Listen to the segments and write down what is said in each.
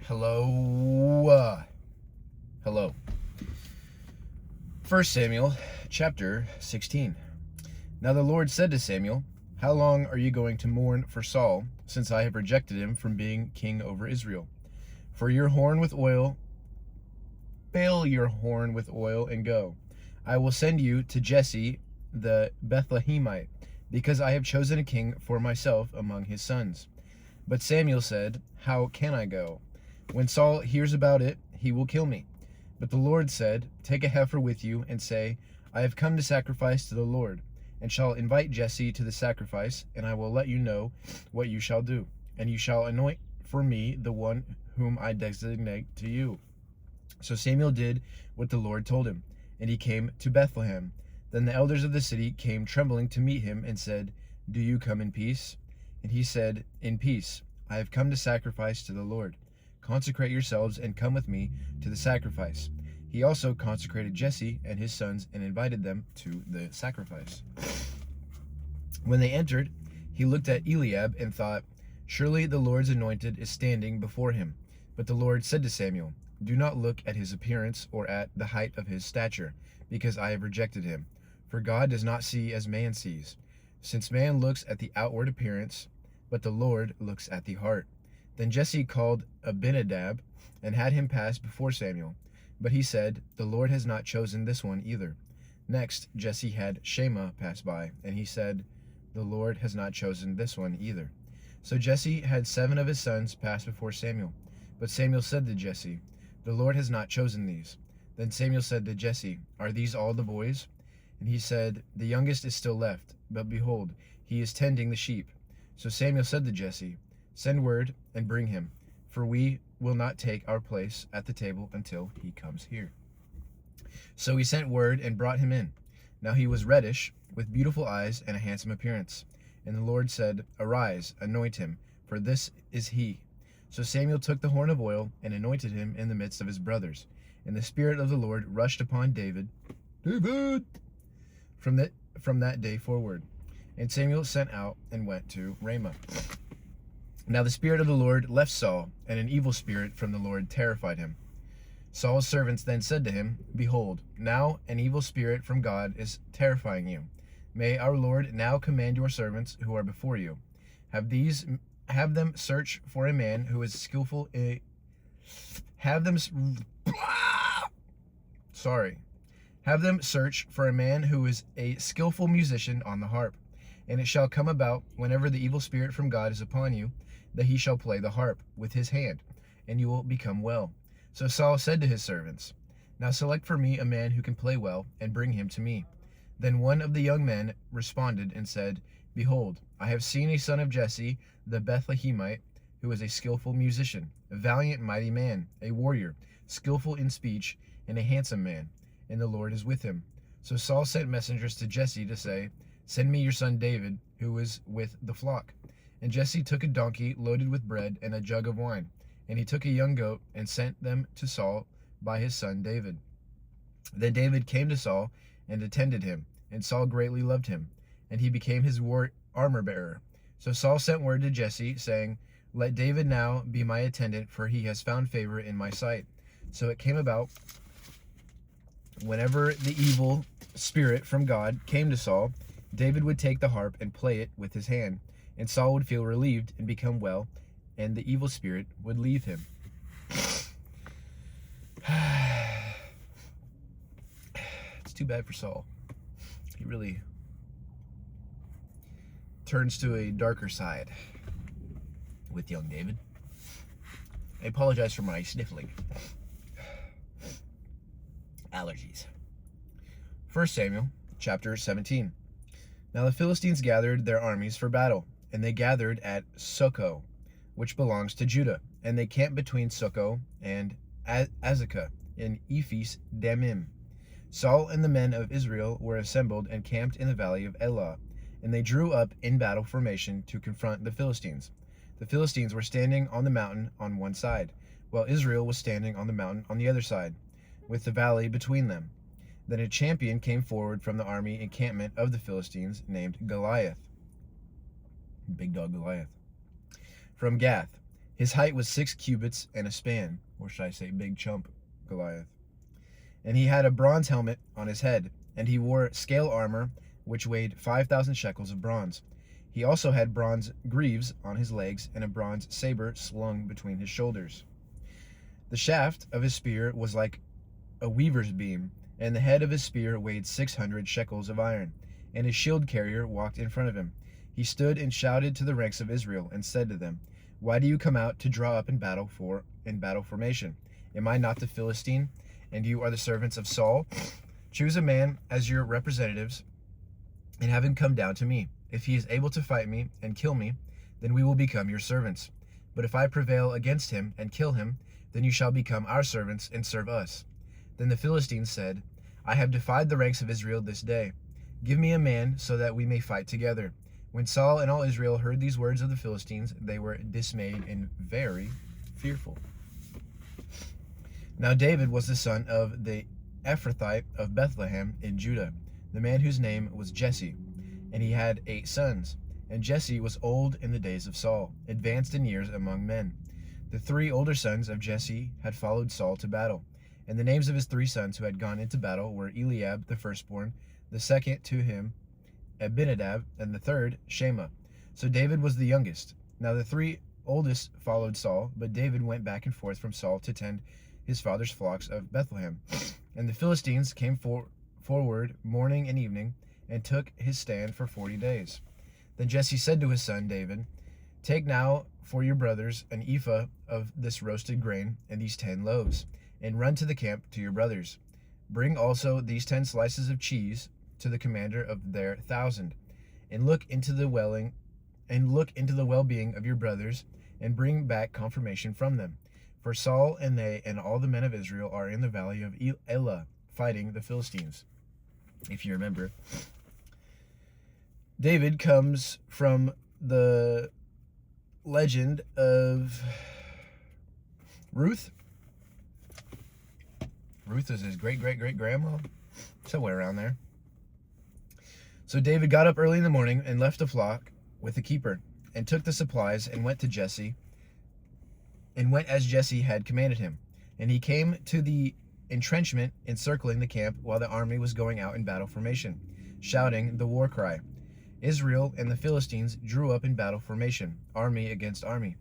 Hello. 1 Samuel chapter 16. Now the Lord said to Samuel, "How long are you going to mourn for Saul, since I have rejected him from being king over Israel? Fill your horn with oil and go. I will send you to Jesse the Bethlehemite, because I have chosen a king for myself among his sons." But Samuel said, "How can I go? When Saul hears about it, he will kill me." But the Lord said, "Take a heifer with you, and say, I have come to sacrifice to the Lord, and shall invite Jesse to the sacrifice, and I will let you know what you shall do. And you shall anoint for me the one whom I designate to you." So Samuel did what the Lord told him, and he came to Bethlehem. Then the elders of the city came trembling to meet him, and said, "Do you come in peace?" And he said, "In peace. I have come to sacrifice to the Lord. Consecrate yourselves and come with me to the sacrifice." He also consecrated Jesse and his sons and invited them to the sacrifice. When they entered, he looked at Eliab and thought, "Surely the Lord's anointed is standing before him." But the Lord said to Samuel, "Do not look at his appearance or at the height of his stature, because I have rejected him. For God does not see as man sees. Since man looks at the outward appearance, but the Lord looks at the heart." Then Jesse called Abinadab and had him pass before Samuel. But he said, "The Lord has not chosen this one either." Next, Jesse had Shammah pass by, and he said, "The Lord has not chosen this one either." So Jesse had 7 of his sons pass before Samuel. But Samuel said to Jesse, "The Lord has not chosen these." Then Samuel said to Jesse, "Are these all the boys?" And he said, "The youngest is still left, but behold, he is tending the sheep." So Samuel said to Jesse, "Send word and bring him, for we will not take our place at the table until he comes here." So he sent word and brought him in. Now he was reddish, with beautiful eyes and a handsome appearance. And the Lord said, "Arise, anoint him, for this is he." So Samuel took the horn of oil and anointed him in the midst of his brothers. And the Spirit of the Lord rushed upon David from that day forward. And Samuel sent out and went to Ramah. Now the Spirit of the Lord left Saul, and an evil spirit from the Lord terrified him. Saul's servants then said to him, "Behold, now an evil spirit from God is terrifying you. May our Lord now command your servants who are before you. Have them search for a man who is skillful Have them search for a man who is a skillful musician on the harp. And it shall come about, whenever the evil spirit from God is upon you, that he shall play the harp with his hand, and you will become well." So Saul said to his servants, "Now select for me a man who can play well, and bring him to me." Then one of the young men responded and said, "Behold, I have seen a son of Jesse the Bethlehemite, who is a skillful musician, a valiant mighty man, a warrior, skillful in speech, and a handsome man, and the Lord is with him." So Saul sent messengers to Jesse to say, "Send me your son David, who is with the flock." And Jesse took a donkey loaded with bread and a jug of wine. And he took a young goat and sent them to Saul by his son David. Then David came to Saul and attended him, and Saul greatly loved him, and he became his armor-bearer. So Saul sent word to Jesse, saying, "Let David now be my attendant, for he has found favor in my sight." So it came about, whenever the evil spirit from God came to Saul, David would take the harp and play it with his hand, and Saul would feel relieved and become well, and the evil spirit would leave him. It's too bad for Saul. He really turns to a darker side with young David. I apologize for my sniffling. Allergies. 1 Samuel chapter 17. Now the Philistines gathered their armies for battle, and they gathered at Socoh, which belongs to Judah, and they camped between Socoh and Azekah in Ephes Dammim. Saul and the men of Israel were assembled and camped in the valley of Elah, and they drew up in battle formation to confront the Philistines. The Philistines were standing on the mountain on one side, while Israel was standing on the mountain on the other side, with the valley between them. Then a champion came forward from the army encampment of the Philistines, named Goliath. Big dog Goliath. From Gath. His height was 6 cubits and a span, or should I say big chump Goliath. And he had a bronze helmet on his head, and he wore scale armor which weighed 5,000 shekels of bronze. He also had bronze greaves on his legs and a bronze saber slung between his shoulders. The shaft of his spear was like a weaver's beam, and the head of his spear weighed 600 shekels of iron, and his shield carrier walked in front of him. He stood and shouted to the ranks of Israel, and said to them, "Why do you come out to draw up in battle formation? Am I not the Philistine, and you are the servants of Saul? Choose a man as your representatives, and have him come down to me. If he is able to fight me and kill me, then we will become your servants. But if I prevail against him and kill him, then you shall become our servants and serve us." Then the Philistines said, "I have defied the ranks of Israel this day. Give me a man so that we may fight together." When Saul and all Israel heard these words of the Philistines, they were dismayed and very fearful. Now David was the son of the Ephrathite of Bethlehem in Judah, the man whose name was Jesse, and he had 8 sons. And Jesse was old in the days of Saul, advanced in years among men. The 3 older sons of Jesse had followed Saul to battle, and the names of his 3 sons who had gone into battle were Eliab the firstborn, the second to him Abinadab, and the third Shema. So David was the youngest. Now the 3 oldest followed Saul, but David went back and forth from Saul to tend his father's flocks of Bethlehem. And the Philistines came forward morning and evening, and took his stand for 40 days. Then Jesse said to his son David, "Take now for your brothers an ephah of this roasted grain and these 10 loaves, and run to the camp to your brothers. Bring also these 10 slices of cheese to the commander of their 1,000, and look into the well-being of your brothers, and bring back confirmation from them. For Saul and they and all the men of Israel are in the valley of Elah, fighting the Philistines." If you remember, David comes from the legend of Ruth. Ruth is his great-great-great-grandma, somewhere around there. So David got up early in the morning and left the flock with the keeper, and took the supplies and went as Jesse had commanded him. And he came to the entrenchment encircling the camp while the army was going out in battle formation, shouting the war cry. Israel and the Philistines drew up in battle formation, army against army.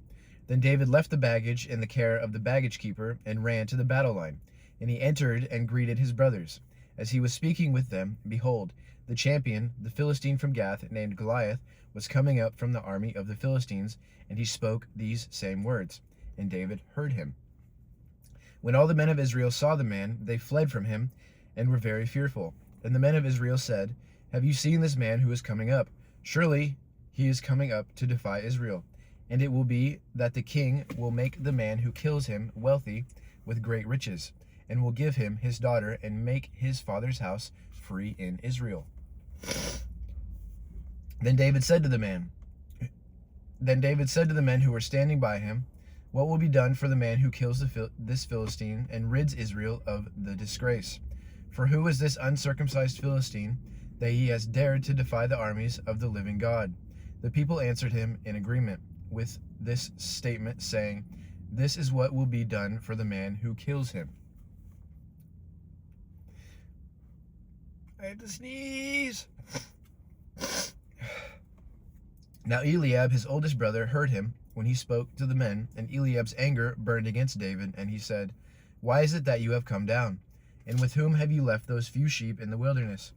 Then David left the baggage in the care of the baggage keeper and ran to the battle line. And he entered and greeted his brothers. As he was speaking with them, behold, the champion, the Philistine from Gath, named Goliath, was coming up from the army of the Philistines, and he spoke these same words. And David heard him. When all the men of Israel saw the man, they fled from him and were very fearful. And the men of Israel said, "Have you seen this man who is coming up? Surely he is coming up to defy Israel. And it will be that the king will make the man who kills him wealthy with great riches, and will give him his daughter and make his father's house free in Israel." Then David said to the men who were standing by him, "What will be done for the man who kills this Philistine and rids Israel of the disgrace? For who is this uncircumcised Philistine that he has dared to defy the armies of the living God?" The people answered him in agreement with this statement, saying, "This is what will be done for the man who kills him." I had to sneeze. Now Eliab, his oldest brother, heard him when he spoke to the men, and Eliab's anger burned against David, and he said, "Why is it that you have come down? And with whom have you left those few sheep in the wilderness?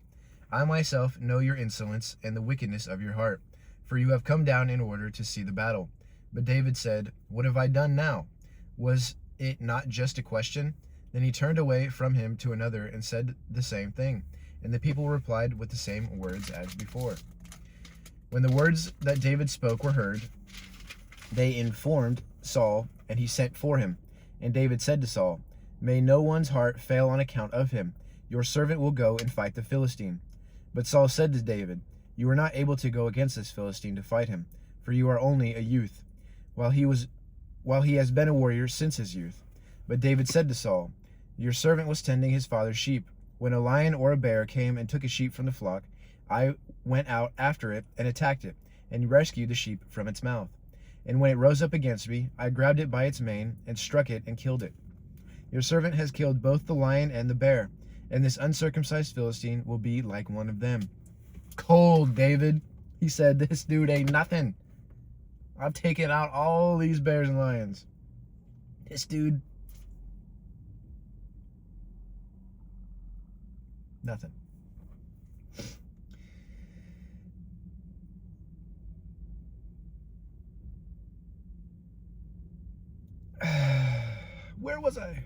I myself know your insolence and the wickedness of your heart, for you have come down in order to see the battle." But David said, "What have I done now? Was it not just a question?" Then he turned away from him to another and said the same thing, and the people replied with the same words as before. When the words that David spoke were heard, they informed Saul, and he sent for him. And David said to Saul, "May no one's heart fail on account of him. Your servant will go and fight the Philistine." But Saul said to David, "You are not able to go against this Philistine to fight him, for you are only a youth, while he has been a warrior since his youth." But David said to Saul, "Your servant was tending his father's sheep. When a lion or a bear came and took a sheep from the flock, I went out after it and attacked it, and rescued the sheep from its mouth. And when it rose up against me, I grabbed it by its mane and struck it and killed it. Your servant has killed both the lion and the bear, and this uncircumcised Philistine will be like one of them." Cold, David. He said, "This dude ain't nothing. I've taken out all these bears and lions. This dude, nothing." Where was I?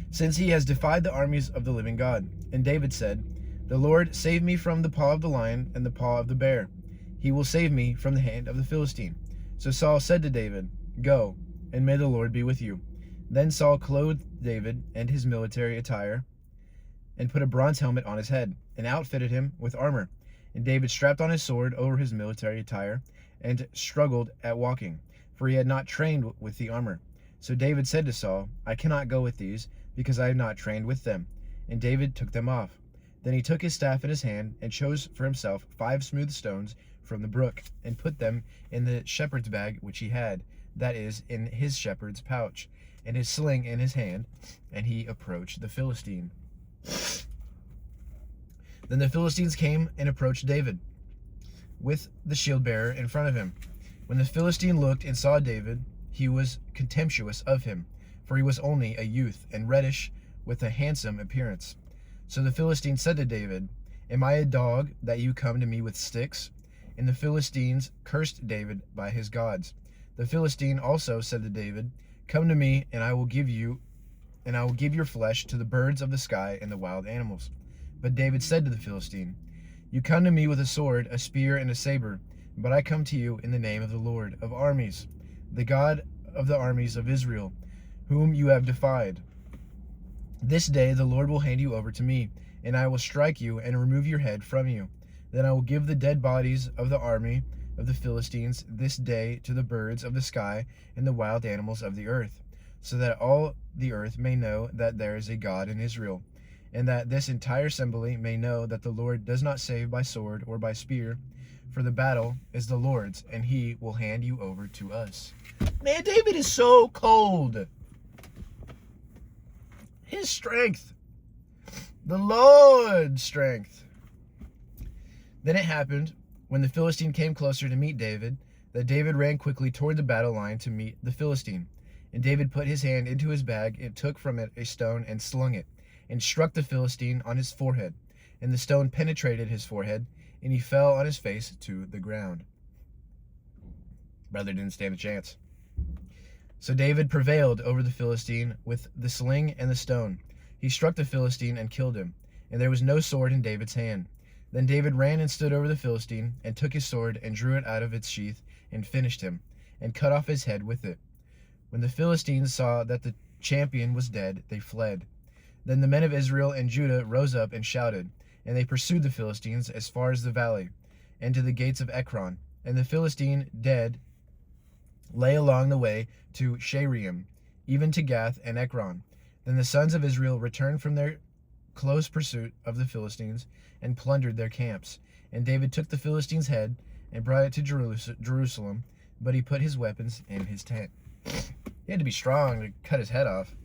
"Since he has defied the armies of the living God." And David said, "The Lord save me from the paw of the lion and the paw of the bear. He will save me from the hand of the Philistine." So Saul said to David, "Go, and may the Lord be with you." Then Saul clothed David in his military attire and put a bronze helmet on his head and outfitted him with armor. And David strapped on his sword over his military attire and struggled at walking, for he had not trained with the armor. So David said to Saul, "I cannot go with these, because I have not trained with them." And David took them off. Then he took his staff in his hand and chose for himself 5 smooth stones from the brook and put them in the shepherd's bag which he had, that is, in his shepherd's pouch, and his sling in his hand, and he approached the Philistine. Then the Philistines came and approached David with the shield bearer in front of him. When the Philistine looked and saw David, he was contemptuous of him, for he was only a youth and reddish with a handsome appearance. So the Philistine said to David, "Am I a dog that you come to me with sticks?" And the Philistines cursed David by his gods. The Philistine also said to David, "Come to me, and I will give your flesh to the birds of the sky and the wild animals." But David said to the Philistine, "You come to me with a sword, a spear, and a saber, but I come to you in the name of the Lord of armies, the God of the armies of Israel, whom you have defied. This day the Lord will hand you over to me, and I will strike you and remove your head from you. Then I will give the dead bodies of the army of the Philistines this day to the birds of the sky and the wild animals of the earth, so that all the earth may know that there is a God in Israel, and that this entire assembly may know that the Lord does not save by sword or by spear, for the battle is the Lord's, and he will hand you over to us." Man, David is so cold. His strength. The Lord's strength. Then it happened, when the Philistine came closer to meet David, that David ran quickly toward the battle line to meet the Philistine. And David put his hand into his bag and took from it a stone and slung it, and struck the Philistine on his forehead. And the stone penetrated his forehead, and he fell on his face to the ground. Brother didn't stand a chance. So David prevailed over the Philistine with the sling and the stone. He struck the Philistine and killed him, and there was no sword in David's hand. Then David ran and stood over the Philistine, and took his sword and drew it out of its sheath, and finished him, and cut off his head with it. When the Philistines saw that the champion was dead, they fled. Then the men of Israel and Judah rose up and shouted, and they pursued the Philistines as far as the valley, and to the gates of Ekron. And the Philistine dead lay along the way to Shaaraim, even to Gath and Ekron. Then the sons of Israel returned from their close pursuit of the Philistines, and plundered their camps. And David took the Philistine's head and brought it to Jerusalem, but he put his weapons in his tent. He had to be strong to cut his head off.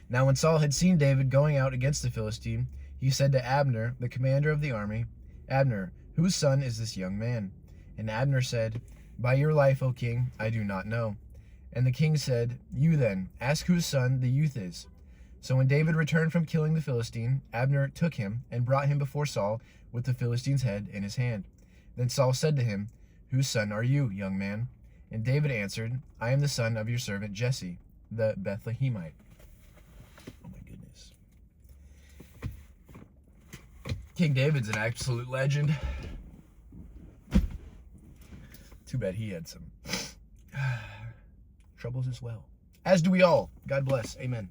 Now when Saul had seen David going out against the Philistine, he said to Abner, the commander of the army, "Abner, whose son is this young man?" And Abner said, "By your life, O king, I do not know." And the king said, "You then, ask whose son the youth is." So when David returned from killing the Philistine, Abner took him and brought him before Saul with the Philistine's head in his hand. Then Saul said to him, "Whose son are you, young man?" And David answered, "I am the son of your servant Jesse, the Bethlehemite." Oh my goodness. King David's an absolute legend. Too bad he had some troubles as well. As do we all. God bless. Amen.